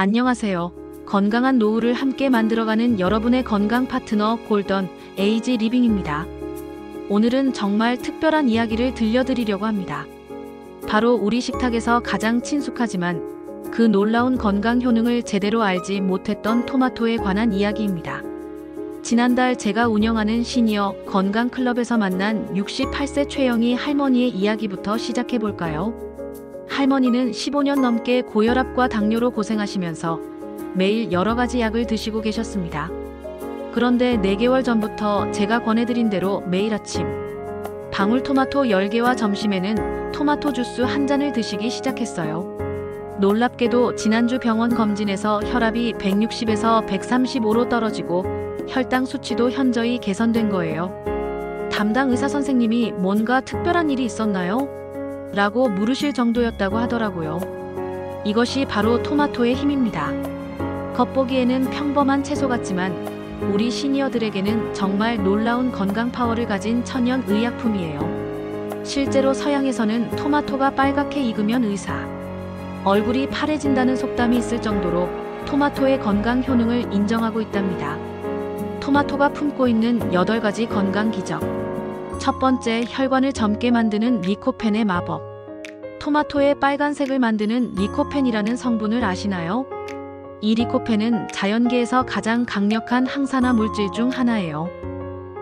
안녕하세요. 건강한 노후를 함께 만들어가는 여러분의 건강 파트너 골던 에이지 리빙입니다. 오늘은 정말 특별한 이야기를 들려드리려고 합니다. 바로 우리 식탁에서 가장 친숙하지만 그 놀라운 건강 효능을 제대로 알지 못했던 토마토에 관한 이야기입니다. 지난달 제가 운영하는 시니어 건강클럽에서 만난 68세 최영희 할머니의 이야기부터 시작해볼까요? 할머니는 15년 넘게 고혈압과 당뇨로 고생하시면서 매일 여러 가지 약을 드시고 계셨습니다. 그런데 4개월 전부터 제가 권해드린 대로 매일 아침 방울토마토 10개와 점심에는 토마토 주스 한 잔을 드시기 시작했어요. 놀랍게도 지난주 병원 검진에서 혈압이 160에서 135로 떨어지고 혈당 수치도 현저히 개선된 거예요. 담당 의사 선생님이 뭔가 특별한 일이 있었나요? 라고 물으실 정도였다고 하더라고요. 이것이 바로 토마토의 힘입니다. 겉보기에는 평범한 채소 같지만 우리 시니어들에게는 정말 놀라운 건강 파워를 가진 천연 의약품이에요. 실제로 서양에서는 토마토가 빨갛게 익으면 의사, 얼굴이 파래진다는 속담이 있을 정도로 토마토의 건강 효능을 인정하고 있답니다. 토마토가 품고 있는 8가지 건강 기적. 첫 번째, 혈관을 젊게 만드는 리코펜의 마법. 토마토의 빨간색을 만드는 리코펜이라는 성분을 아시나요? 이 리코펜은 자연계에서 가장 강력한 항산화 물질 중 하나예요.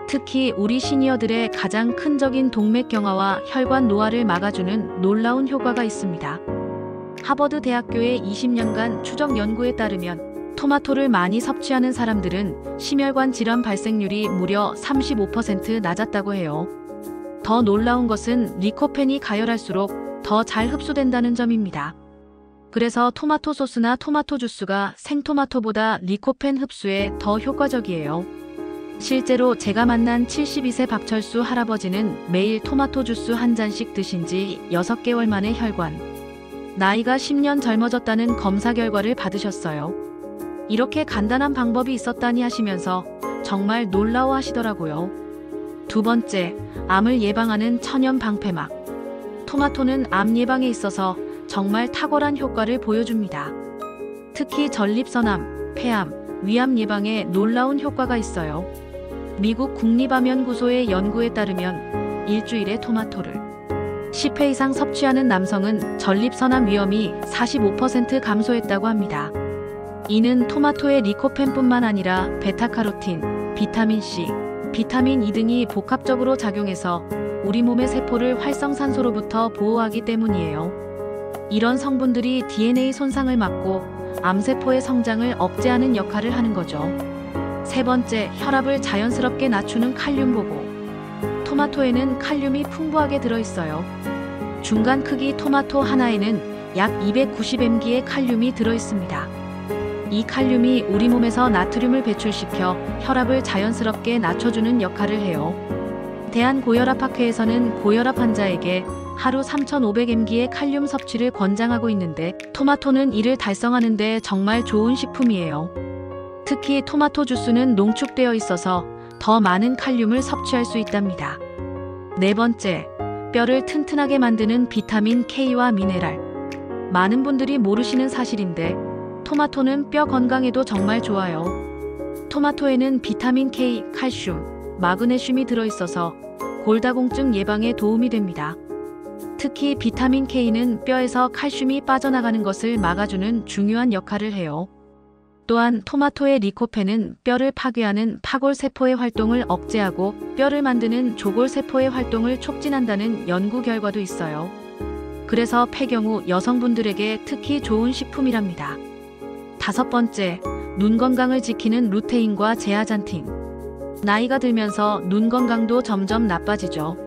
특히 우리 시니어들의 가장 큰 적인 동맥경화와 혈관 노화를 막아주는 놀라운 효과가 있습니다. 하버드 대학교의 20년간 추적 연구에 따르면 토마토를 많이 섭취하는 사람들은 심혈관 질환 발생률이 무려 35% 낮았다고 해요. 더 놀라운 것은 리코펜이 가열할수록 더 잘 흡수된다는 점입니다. 그래서 토마토 소스나 토마토 주스가 생토마토보다 리코펜 흡수에 더 효과적이에요. 실제로 제가 만난 72세 박철수 할아버지는 매일 토마토 주스 한 잔씩 드신 지 6개월 만에 혈관, 나이가 10년 젊어졌다는 검사 결과를 받으셨어요. 이렇게 간단한 방법이 있었다니 하시면서 정말 놀라워하시더라고요. 두 번째, 암을 예방하는 천연 방패막. 토마토는 암 예방에 있어서 정말 탁월한 효과를 보여줍니다. 특히 전립선암, 폐암, 위암 예방에 놀라운 효과가 있어요. 미국 국립암연구소의 연구에 따르면 일주일에 토마토를 10회 이상 섭취하는 남성은 전립선암 위험이 45% 감소했다고 합니다. 이는 토마토의 리코펜뿐만 아니라 베타카로틴, 비타민C, 비타민 E 등이 복합적으로 작용해서 우리 몸의 세포를 활성산소로부터 보호하기 때문이에요. 이런 성분들이 DNA 손상을 막고 암세포의 성장을 억제하는 역할을 하는 거죠. 세 번째, 혈압을 자연스럽게 낮추는 칼륨 보고. 토마토에는 칼륨이 풍부하게 들어있어요. 중간 크기 토마토 하나에는 약 290mg의 칼륨이 들어있습니다. 이 칼륨이 우리 몸에서 나트륨을 배출시켜 혈압을 자연스럽게 낮춰주는 역할을 해요. 대한고혈압학회에서는 고혈압 환자에게 하루 3,500mg의 칼륨 섭취를 권장하고 있는데 토마토는 이를 달성하는 데 정말 좋은 식품이에요. 특히 토마토 주스는 농축되어 있어서 더 많은 칼륨을 섭취할 수 있답니다. 네 번째, 뼈를 튼튼하게 만드는 비타민 K와 미네랄. 많은 분들이 모르시는 사실인데 토마토는 뼈 건강에도 정말 좋아요. 토마토에는 비타민 K, 칼슘, 마그네슘이 들어있어서 골다공증 예방에 도움이 됩니다. 특히 비타민 K는 뼈에서 칼슘이 빠져나가는 것을 막아주는 중요한 역할을 해요. 또한 토마토의 리코펜은 뼈를 파괴하는 파골세포의 활동을 억제하고 뼈를 만드는 조골세포의 활동을 촉진한다는 연구 결과도 있어요. 그래서 폐경후 여성분들에게 특히 좋은 식품이랍니다. 다섯 번째, 눈 건강을 지키는 루테인과 제아잔틴. 나이가 들면서 눈 건강도 점점 나빠지죠.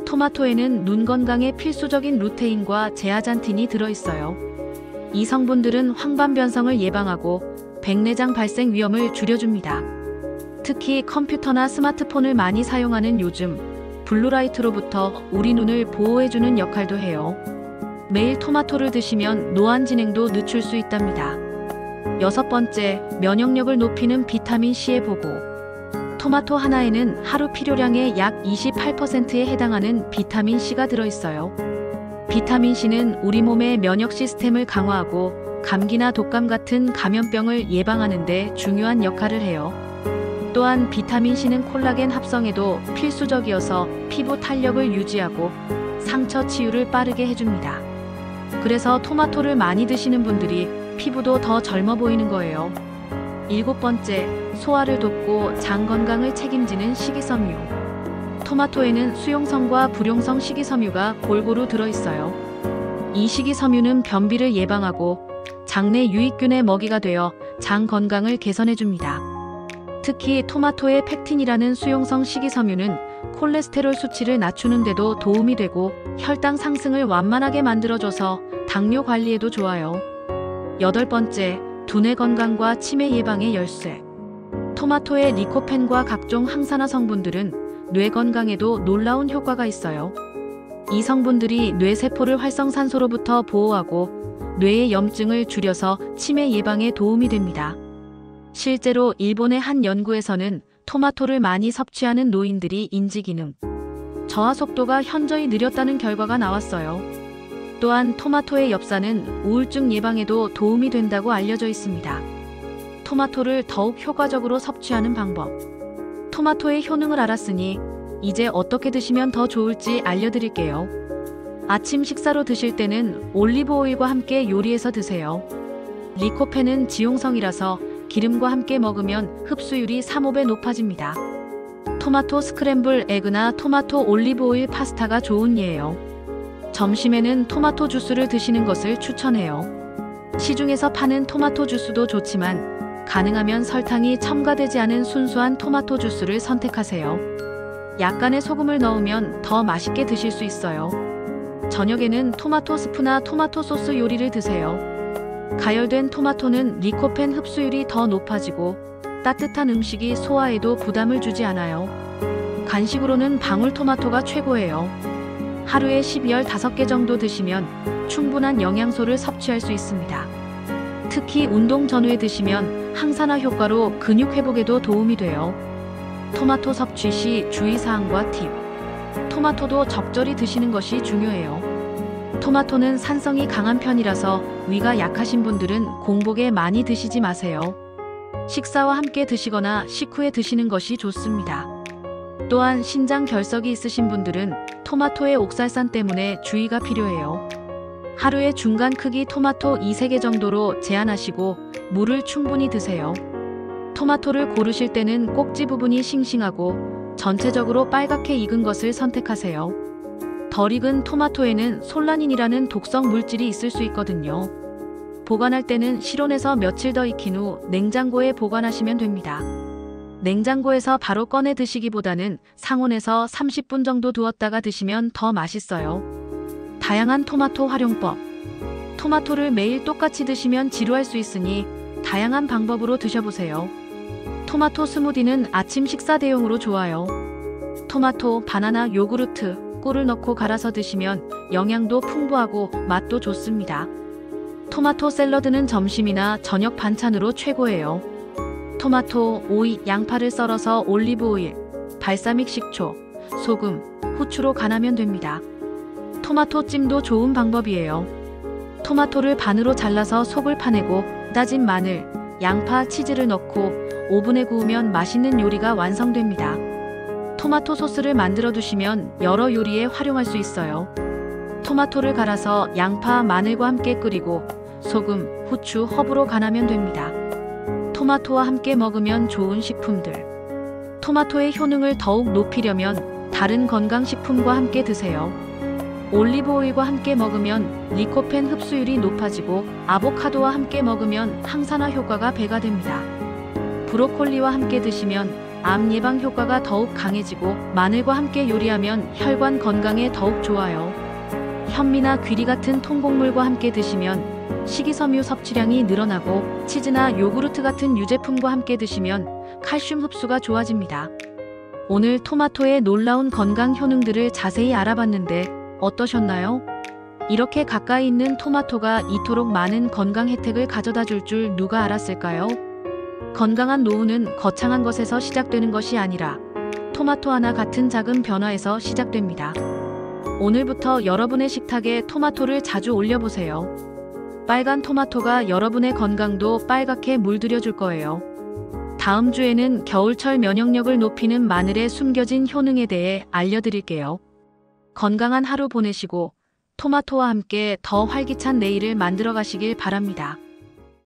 토마토에는 눈 건강에 필수적인 루테인과 제아잔틴이 들어있어요. 이 성분들은 황반변성을 예방하고 백내장 발생 위험을 줄여줍니다. 특히 컴퓨터나 스마트폰을 많이 사용하는 요즘 블루라이트로부터 우리 눈을 보호해주는 역할도 해요. 매일 토마토를 드시면 노안 진행도 늦출 수 있답니다. 여섯 번째, 면역력을 높이는 비타민 C의 보고. 토마토 하나에는 하루 필요량의 약 28%에 해당하는 비타민 C가 들어있어요. 비타민 C는 우리 몸의 면역 시스템을 강화하고 감기나 독감 같은 감염병을 예방하는 데 중요한 역할을 해요. 또한 비타민C는 콜라겐 합성에도 필수적이어서 피부 탄력을 유지하고 상처 치유를 빠르게 해줍니다. 그래서 토마토를 많이 드시는 분들이 피부도 더 젊어 보이는 거예요. 7번째, 소화를 돕고 장 건강을 책임지는 식이섬유. 토마토에는 수용성과 불용성 식이섬유가 골고루 들어있어요. 이 식이섬유는 변비를 예방하고 장내 유익균의 먹이가 되어 장 건강을 개선해줍니다. 특히 토마토의 펙틴이라는 수용성 식이섬유는 콜레스테롤 수치를 낮추는 데도 도움이 되고 혈당 상승을 완만하게 만들어줘서 당뇨 관리에도 좋아요. 8번째, 두뇌 건강과 치매 예방의 열쇠. 토마토의 리코펜과 각종 항산화 성분들은 뇌 건강에도 놀라운 효과가 있어요. 이 성분들이 뇌세포를 활성산소로부터 보호하고 뇌의 염증을 줄여서 치매 예방에 도움이 됩니다. 실제로 일본의 한 연구에서는 토마토를 많이 섭취하는 노인들이 인지기능, 저하 속도가 현저히 느렸다는 결과가 나왔어요. 또한 토마토의 엽산은 우울증 예방에도 도움이 된다고 알려져 있습니다. 토마토를 더욱 효과적으로 섭취하는 방법. 토마토의 효능을 알았으니 이제 어떻게 드시면 더 좋을지 알려드릴게요. 아침 식사로 드실 때는 올리브 오일과 함께 요리해서 드세요. 리코펜은 지용성이라서 기름과 함께 먹으면 흡수율이 3~5배 높아집니다. 토마토 스크램블 에그나 토마토 올리브 오일 파스타가 좋은 예예요. 점심에는 토마토 주스를 드시는 것을 추천해요. 시중에서 파는 토마토 주스도 좋지만 가능하면 설탕이 첨가되지 않은 순수한 토마토 주스를 선택하세요. 약간의 소금을 넣으면 더 맛있게 드실 수 있어요. 저녁에는 토마토 스프나 토마토 소스 요리를 드세요. 가열된 토마토는 리코펜 흡수율이 더 높아지고 따뜻한 음식이 소화에도 부담을 주지 않아요. 간식으로는 방울토마토가 최고예요. 하루에 15개 정도 드시면 충분한 영양소를 섭취할 수 있습니다. 특히 운동 전후에 드시면 항산화 효과로 근육 회복에도 도움이 돼요. 토마토 섭취 시 주의사항과 팁. 토마토도 적절히 드시는 것이 중요해요. 토마토는 산성이 강한 편이라서 위가 약하신 분들은 공복에 많이 드시지 마세요. 식사와 함께 드시거나 식후에 드시는 것이 좋습니다. 또한 신장 결석이 있으신 분들은 토마토의 옥살산 때문에 주의가 필요해요. 하루에 중간 크기 토마토 2~3개 정도로 제한하시고 물을 충분히 드세요. 토마토를 고르실 때는 꼭지 부분이 싱싱하고 전체적으로 빨갛게 익은 것을 선택하세요. 덜 익은 토마토에는 솔라닌이라는 독성 물질이 있을 수 있거든요. 보관할 때는 실온에서 며칠 더 익힌 후 냉장고에 보관하시면 됩니다. 냉장고에서 바로 꺼내 드시기보다는 상온에서 30분 정도 두었다가 드시면 더 맛있어요. 다양한 토마토 활용법. 토마토를 매일 똑같이 드시면 지루할 수 있으니 다양한 방법으로 드셔보세요. 토마토 스무디는 아침 식사 대용으로 좋아요. 토마토, 바나나, 요구르트, 꿀을 넣고 갈아서 드시면 영양도 풍부하고 맛도 좋습니다. 토마토 샐러드는 점심이나 저녁 반찬으로 최고예요. 토마토, 오이, 양파를 썰어서 올리브 오일, 발사믹 식초, 소금, 후추로 간하면 됩니다. 토마토 찜도 좋은 방법이에요. 토마토를 반으로 잘라서 속을 파내고 다진 마늘, 양파, 치즈를 넣고 오븐에 구우면 맛있는 요리가 완성됩니다. 토마토 소스를 만들어 두시면 여러 요리에 활용할 수 있어요. 토마토를 갈아서 양파, 마늘과 함께 끓이고 소금, 후추, 허브로 간하면 됩니다. 토마토와 함께 먹으면 좋은 식품들. 토마토의 효능을 더욱 높이려면 다른 건강식품과 함께 드세요. 올리브 오일과 함께 먹으면 리코펜 흡수율이 높아지고 아보카도와 함께 먹으면 항산화 효과가 배가 됩니다. 브로콜리와 함께 드시면 암 예방 효과가 더욱 강해지고 마늘과 함께 요리하면 혈관 건강에 더욱 좋아요. 현미나 귀리 같은 통곡물과 함께 드시면 식이섬유 섭취량이 늘어나고 치즈나 요구르트 같은 유제품과 함께 드시면 칼슘 흡수가 좋아집니다. 오늘 토마토의 놀라운 건강 효능들을 자세히 알아봤는데 어떠셨나요? 이렇게 가까이 있는 토마토가 이토록 많은 건강 혜택을 가져다 줄 줄 누가 알았을까요? 건강한 노후는 거창한 것에서 시작되는 것이 아니라 토마토 하나 같은 작은 변화에서 시작됩니다. 오늘부터 여러분의 식탁에 토마토를 자주 올려보세요. 빨간 토마토가 여러분의 건강도 빨갛게 물들여 줄 거예요. 다음 주에는 겨울철 면역력을 높이는 마늘의 숨겨진 효능에 대해 알려드릴게요. 건강한 하루 보내시고 토마토와 함께 더 활기찬 내일을 만들어 가시길 바랍니다.